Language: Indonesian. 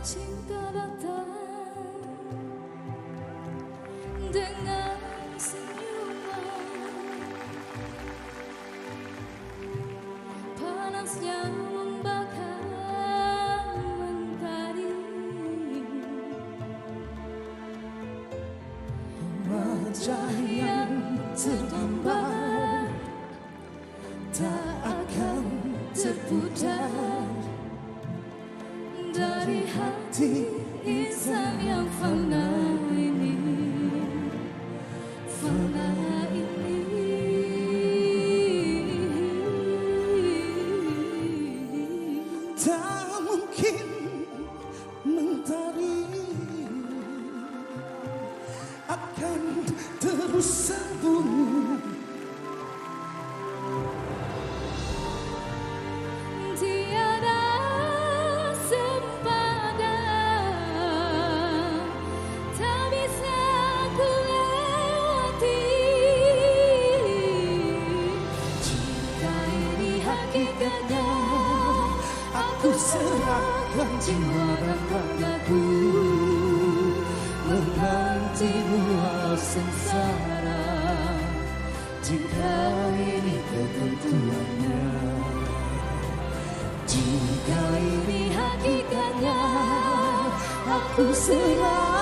Cinta datang dengan senyuman, panasnya membakar mentari. Wajah yang terdambar tak akan terpudar dari hati insan yang fana ini, fana ini. Tak mungkin mentari akan terus sambung. Tiada sempadan, tak bisa ku lewati. Jika ini hakikatnya, Aku serahkan jiwa dan ragaku menantimu walau sengsara. jika ini ketentuannya. Jika ini hakikatnya, aku serah